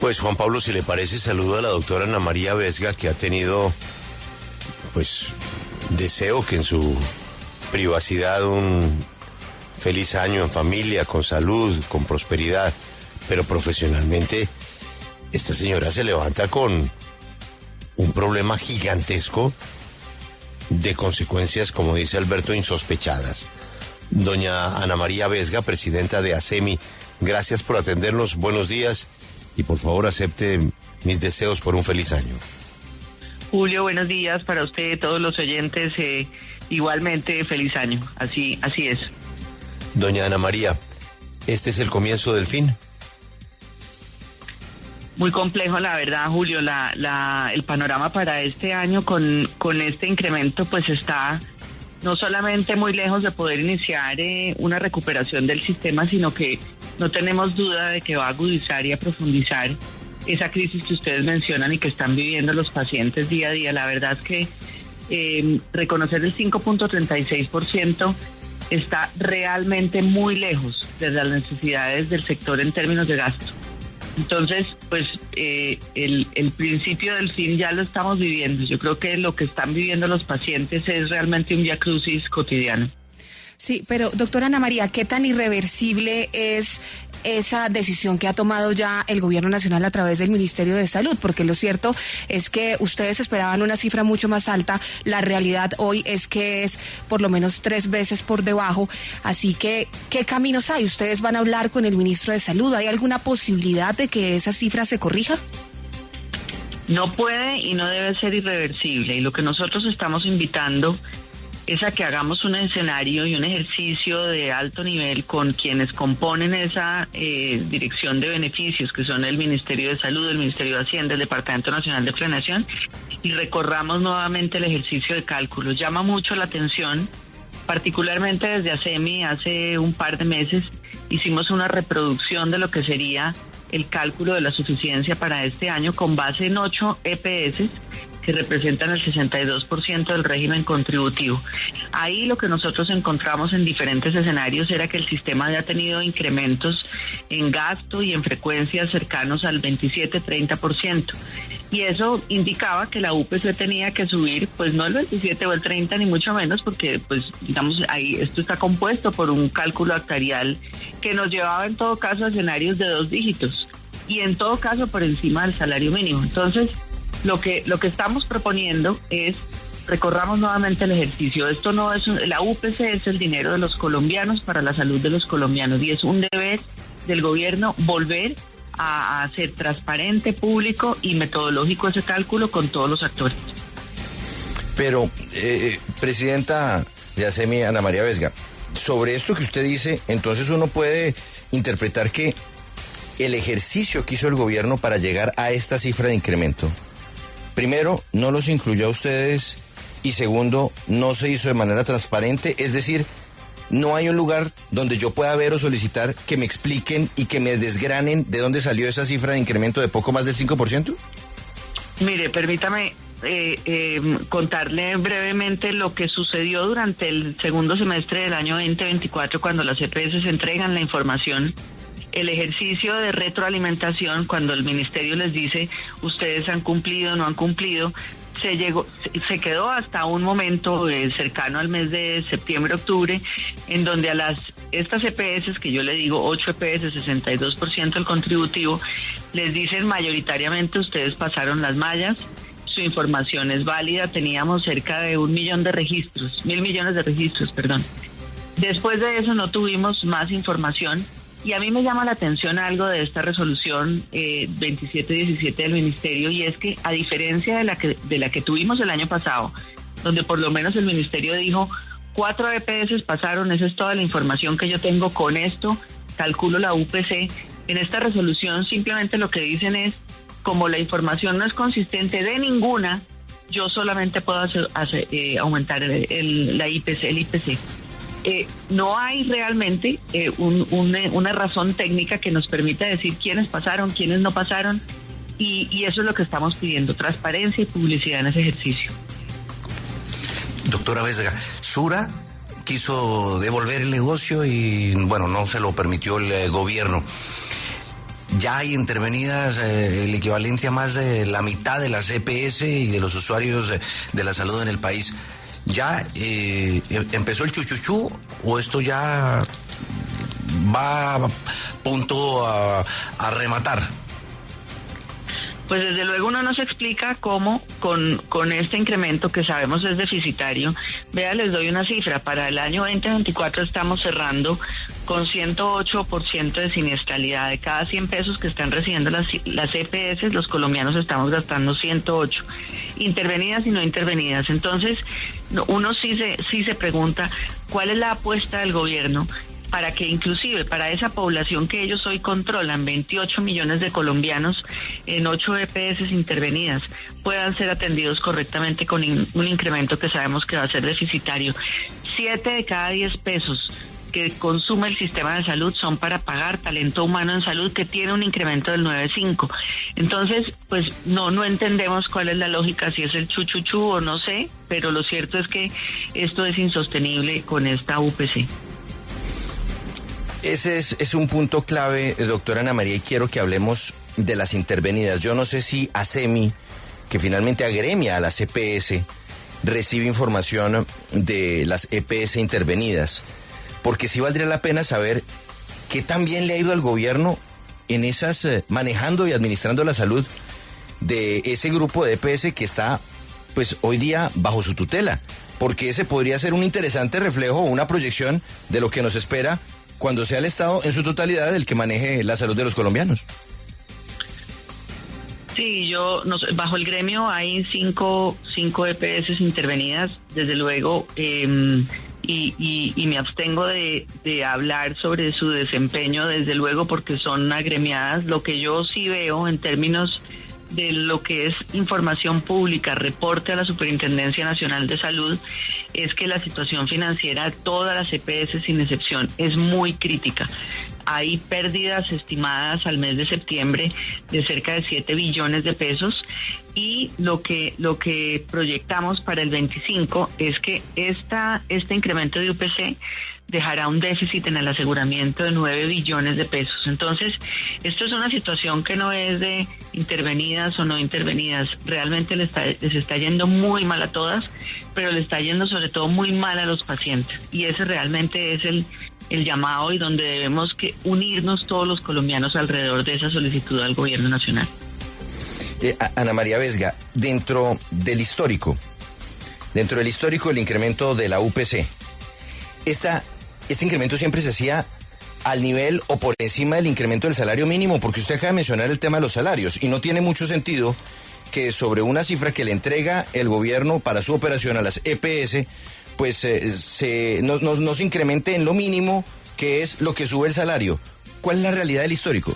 Pues Juan Pablo, si le parece, saludo a la doctora Ana María Vesga, que ha tenido, pues, deseo que en su privacidad un feliz año en familia, con salud, con prosperidad, pero profesionalmente esta señora se levanta con un problema gigantesco de consecuencias, como dice Alberto, insospechadas. Doña Ana María Vesga, presidenta de ASEMI, gracias por atendernos, buenos días y por favor acepte mis deseos por un feliz año. Julio, buenos días para usted, todos los oyentes, igualmente feliz año, así es. Doña Ana María, ¿este es el comienzo del fin? Muy complejo, la verdad, Julio, el panorama para este año con este incremento pues está no solamente muy lejos de poder iniciar una recuperación del sistema, sino que no tenemos duda de que va a agudizar y a profundizar esa crisis que ustedes mencionan y que están viviendo los pacientes día a día. La verdad es que reconocer el 5.36% está realmente muy lejos de las necesidades del sector en términos de gasto. Entonces, pues el principio del fin ya lo estamos viviendo. Yo creo que lo que están viviendo los pacientes es realmente un viacrucis cotidiano. Sí, pero doctora Ana María, ¿qué tan irreversible es esa decisión que ha tomado ya el gobierno nacional a través del Ministerio de Salud? Porque lo cierto es que ustedes esperaban una cifra mucho más alta, la realidad hoy es que es por lo menos 3 veces por debajo, así que ¿qué caminos hay? ¿Ustedes van a hablar con el ministro de Salud? ¿Hay alguna posibilidad de que esa cifra se corrija? No puede y no debe ser irreversible, y lo que nosotros estamos invitando es a que hagamos un escenario y un ejercicio de alto nivel con quienes componen esa dirección de beneficios, que son el Ministerio de Salud, el Ministerio de Hacienda, el Departamento Nacional de Planeación, y recorramos nuevamente el ejercicio de cálculos. Llama mucho la atención, particularmente desde ASEMI, hace un par de meses hicimos una reproducción de lo que sería el cálculo de la suficiencia para este año con base en 8 EPS, que representan el 62% del régimen contributivo. Ahí lo que nosotros encontramos en diferentes escenarios era que el sistema había tenido incrementos en gasto y en frecuencias cercanos al 27-30%. Y eso indicaba que la UPC tenía que subir, pues no el 27 o el 30, ni mucho menos, porque pues digamos ahí esto está compuesto por un cálculo actuarial que nos llevaba en todo caso a escenarios de 2 dígitos y en todo caso por encima del salario mínimo. Entonces, lo que estamos proponiendo es recorramos nuevamente el ejercicio. Esto no es la UPC es el dinero de los colombianos para la salud de los colombianos y es un deber del gobierno volver a hacer transparente, público y metodológico ese cálculo con todos los actores. Pero, presidenta de ASEMI, Ana María Vesga, sobre esto que usted dice, entonces uno puede interpretar que el ejercicio que hizo el gobierno para llegar a esta cifra de incremento, primero, no los incluyó a ustedes y segundo, no se hizo de manera transparente, es decir, no hay un lugar donde yo pueda ver o solicitar que me expliquen y que me desgranen de dónde salió esa cifra de incremento de poco más del 5%. Mire, permítame contarle brevemente lo que sucedió durante el segundo semestre del año 2024 cuando las EPS entregan la información. El ejercicio de retroalimentación, cuando el ministerio les dice ustedes han cumplido, no han cumplido, se quedó hasta un momento cercano al mes de septiembre-octubre, en donde a estas EPS, que yo le digo 8 EPS, 62% del contributivo, les dicen mayoritariamente ustedes pasaron las mallas, su información es válida, teníamos cerca de 1 millón de registros, 1.000 millones de registros, perdón. Después de eso no tuvimos más información. Y a mí me llama la atención algo de esta resolución 2717 del Ministerio, y es que a diferencia de la que tuvimos el año pasado, donde por lo menos el Ministerio dijo 4 EPS pasaron, esa es toda la información que yo tengo, con esto calculo la UPC, en esta resolución simplemente lo que dicen es, como la información no es consistente de ninguna, yo solamente puedo aumentar el IPC. No hay realmente una razón técnica que nos permita decir quiénes pasaron, quiénes no pasaron, y eso es lo que estamos pidiendo, transparencia y publicidad en ese ejercicio. Doctora Vesga, Sura quiso devolver el negocio y bueno, no se lo permitió el gobierno. ya hay intervenidas el equivalente a más de la mitad de las EPS y de los usuarios de la salud en el país. ¿Ya empezó el chuchuchú o esto ya va a punto a rematar? Pues desde luego uno nos explica cómo con este incremento que sabemos es deficitario. Vea, les doy una cifra. Para el año 2024 estamos cerrando con 108% de siniestralidad. De cada 100 pesos que están recibiendo las EPS, los colombianos estamos gastando 108. Intervenidas y no intervenidas. Entonces, uno sí se pregunta cuál es la apuesta del gobierno para que inclusive para esa población que ellos hoy controlan, 28 millones de colombianos en 8 EPS intervenidas, puedan ser atendidos correctamente con un incremento que sabemos que va a ser deficitario. 7 de cada 10 pesos que consume el sistema de salud son para pagar talento humano en salud, que tiene un incremento del 9.5. Entonces, pues no entendemos cuál es la lógica, si es el chuchuchú o no sé, pero lo cierto es que esto es insostenible con esta UPC. Ese es un punto clave, doctora Ana María, y quiero que hablemos de las intervenidas. Yo no sé si ASEMI, que finalmente agremia a las EPS, recibe información de las EPS intervenidas, porque sí valdría la pena saber qué tan bien le ha ido al gobierno en esas, manejando y administrando la salud de ese grupo de EPS que está, pues, hoy día bajo su tutela, porque ese podría ser un interesante reflejo o una proyección de lo que nos espera cuando sea el Estado en su totalidad el que maneje la salud de los colombianos. Sí, bajo el gremio hay cinco EPS intervenidas, desde luego, y me abstengo de hablar sobre su desempeño, desde luego, porque son agremiadas. Lo que yo sí veo en términos de lo que es información pública, reporte a la Superintendencia Nacional de Salud, es que la situación financiera de todas las EPS sin excepción es muy crítica. Hay pérdidas estimadas al mes de septiembre de cerca de 7 billones de pesos, y lo que proyectamos para el 25 es que este incremento de UPC dejará un déficit en el aseguramiento de 9 billones de pesos. Entonces, esto es una situación que no es de intervenidas o no intervenidas. Realmente les está yendo muy mal a todas, pero le está yendo sobre todo muy mal a los pacientes. Y ese realmente es el llamado, y donde debemos que unirnos todos los colombianos alrededor de esa solicitud al gobierno nacional. Ana María Vesga, dentro del histórico del incremento de la UPC, este incremento siempre se hacía al nivel o por encima del incremento del salario mínimo, porque usted acaba de mencionar el tema de los salarios, y no tiene mucho sentido que sobre una cifra que le entrega el gobierno para su operación a las EPS, pues no se incremente en lo mínimo, que es lo que sube el salario. ¿Cuál es la realidad del histórico?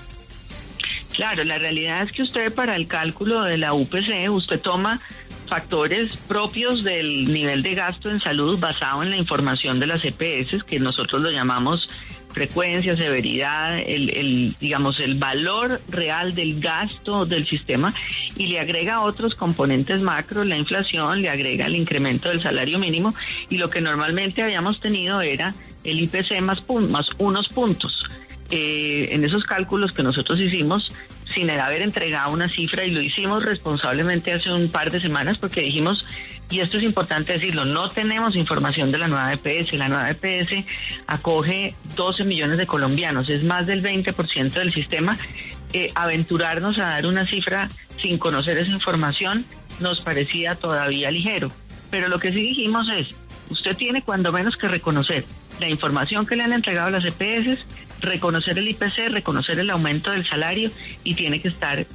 Claro, la realidad es que usted, para el cálculo de la UPC, usted toma factores propios del nivel de gasto en salud basado en la información de las EPS, que nosotros lo llamamos frecuencia, severidad, el valor real del gasto del sistema, y le agrega otros componentes macro, la inflación, le agrega el incremento del salario mínimo, y lo que normalmente habíamos tenido era el IPC más unos puntos. En esos cálculos que nosotros hicimos, sin haber entregado una cifra, y lo hicimos responsablemente hace un par de semanas, porque dijimos, y esto es importante decirlo, no tenemos información de la nueva EPS. La nueva EPS acoge 12 millones de colombianos, es más del 20% del sistema. Aventurarnos a dar una cifra sin conocer esa información nos parecía todavía ligero, pero lo que sí dijimos es, usted tiene cuando menos que reconocer la información que le han entregado las EPS, reconocer el IPC, reconocer el aumento del salario, y tiene que estar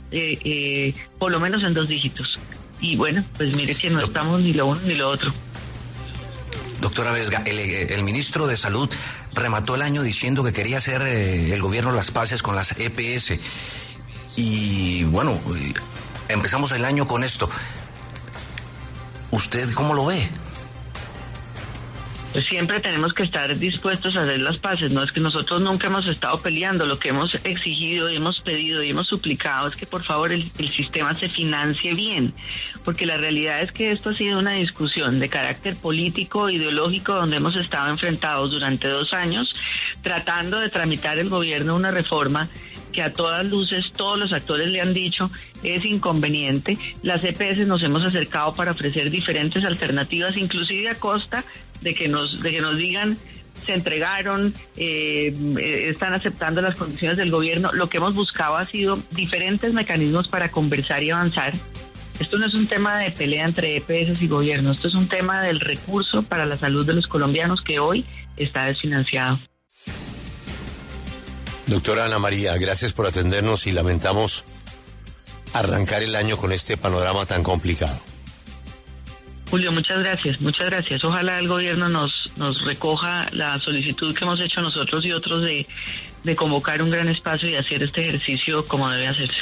por lo menos en 2 dígitos. Y bueno, pues mire que no estamos ni lo uno ni lo otro. Doctora Vesga, el ministro de Salud remató el año diciendo que quería hacer el gobierno las paces con las EPS. Y bueno, empezamos el año con esto. ¿Usted cómo lo ve? Pues siempre tenemos que estar dispuestos a hacer las paces. No es que nosotros nunca hemos estado peleando. Lo que hemos exigido, hemos pedido y hemos suplicado es que por favor el sistema se financie bien, porque la realidad es que esto ha sido una discusión de carácter político, ideológico, donde hemos estado enfrentados durante 2 años tratando de tramitar el gobierno una reforma que a todas luces todos los actores le han dicho es inconveniente. Las EPS nos hemos acercado para ofrecer diferentes alternativas, inclusive a costa de que nos digan se entregaron, están aceptando las condiciones del gobierno. Lo que hemos buscado ha sido diferentes mecanismos para conversar y avanzar. Esto no es un tema de pelea entre EPS y gobierno, esto es un tema del recurso para la salud de los colombianos que hoy está desfinanciado. Doctora Ana María, gracias por atendernos y lamentamos arrancar el año con este panorama tan complicado. Julio, muchas gracias, muchas gracias. Ojalá el gobierno nos recoja la solicitud que hemos hecho nosotros y otros de convocar un gran espacio y hacer este ejercicio como debe hacerse.